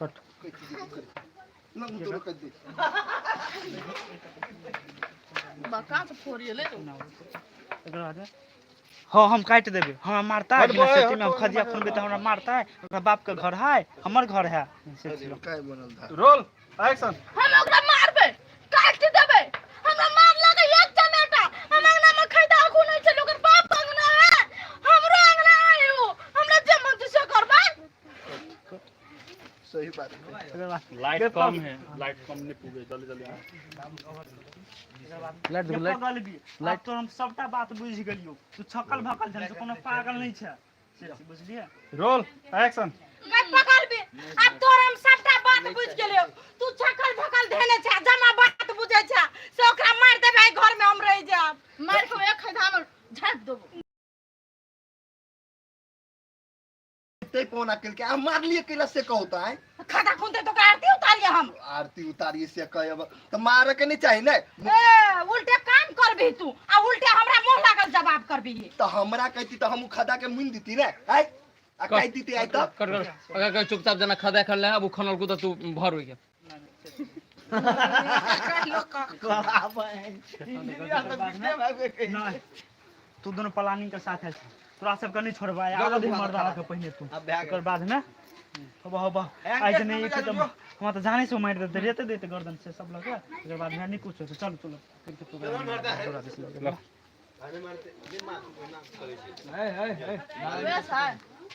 cut बका से फोड़िले हाँ हम काट देबे हमरा मारता है बिना सेफ्टी में हम खदिया खोलबे तो हमरा मारता है ओकरा बाप के घर है हमर घर है काय बनल था रोल एक्शन हम ओकरा मारबे काट देबे हमरा मार लगे एक जमेटा हम अंगना में खैदा आखू नहीं छै ओकर बाप अंगना है हमरो अंगना है ओ हमरा जमन से करबा सही बात है लाइट कम है लाइट कम नहीं पूगे जल्दी जल्दी लाइट तो हम सबटा बात बुझ गेलियो तू छकल भकल जन कोनो पागल नहीं छै से बुझलिए रोल एक्शन मैं पकड़बे अब तोर हम सबटा बात बुझ गेलियो तू छकल भकल धेने छै जमा बात बुझै छै से ओकरा मार देबे घर में हम रह जाब मार के एक खैदा में झाड़ देबो ते पौना केल के मार लिए केला से कहता है खाता खुनते तो आरती उतारिए हम आरती उतारिए से कहब तो मारे के नहीं चाहिए ना ए उल्टे काम करबी तू आ उल्टे हमरा मुंह लागल जवाब करबी तो हमरा कहती तो हम खदा के मुन देती ना है आ कहती ते आई तो कर अगर चुपचाप जना खदा कर ले अब खनल को तो तू भर हो गया तू दोनों प्लानिंग के साथ है तोरा सब के नहीं छोड़बा आगे भी मर्दा के पहिने तू ओकर बाद में अब आज नहीं एक तो हम तो जाने से मार देते रहते देते गर्दन से सब लोग ओकर बाद में नहीं कुछ होते चल चलो फिर के प्रोग्राम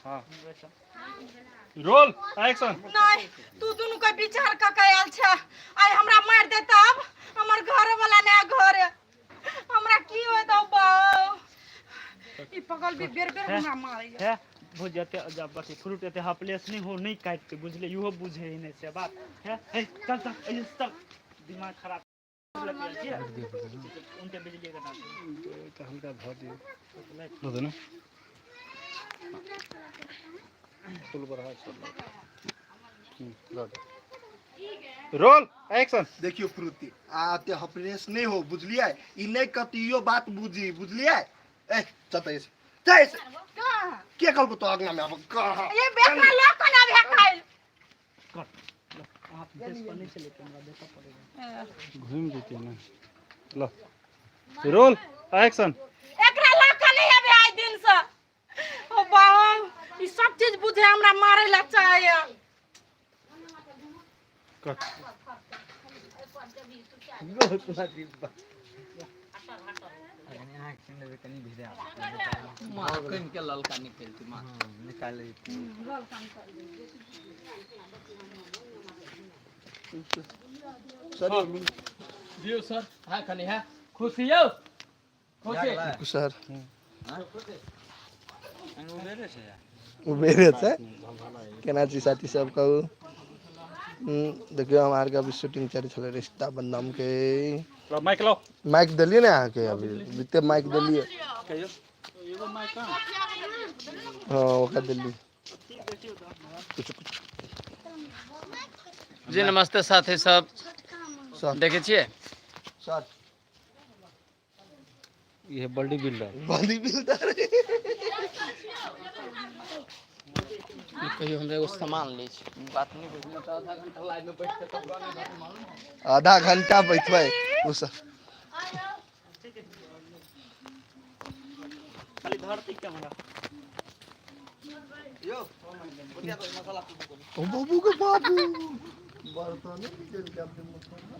हां रोल एक्शन नहीं तू दोनों का विचार का कयल छ आई हमरा मार दे तब हमर घर वाला ना घर हमरा की होय तो बा ई पगल भी बेर बेर हमरा मारे है बुझ जाते जब बस फ्रूट एते हपलेस नहीं हो नहीं काट के बुझले इहो बुझे ही नहीं से बात है चल चल ऐसे तक दिमाग खराब उनके बिजली का नाम तो हल्का भर दियो दो ना फुल बढ़ा सब रोल एक्शन देखियो फ्रूटी आते हपरेस नहीं हो बुझलिए ई नहीं कतियो बात बुझी बुझलिए ए चतै से कहां के कल को तो अगना में अब कहां ये बेटा लोग को ना भेकाइल आप देश पर नहीं चले कैमरा देखा पड़ेगा घूम देते ना लो रोल एक्शन एकरा लाका नहीं है भाई दिन से ओ बाप ई सब चीज बुझे हमरा मारे ला चाहिए कट मार कन के ललका निकलती मार निकाल सर दियो सर हां खनी है खुशी हो खुशी सर उबेरे उबेरे से केना छी साथी सब कहू देखियो हमार का भी शूटिंग चल छले रिश्ता बदनाम के लो माइक लो माइक दलिए ना आके अभी बीते माइक दलिए कहियो एगो माइक का हां ओका दलिए जी नमस्ते साथी सब सर देखे छिए सर ये बॉडी बिल्डर कहियो हमरा एगो सामान ले छी बात नहीं बुझना तो आधा घंटा लाइन में बैठ के तब गाने बात मालूम आधा घंटा बैठबै उस खाली धरती कैमरा यो बढ़िया तो मसाला बाबू के बाबू बर्तन नहीं निकल के अपने मसाला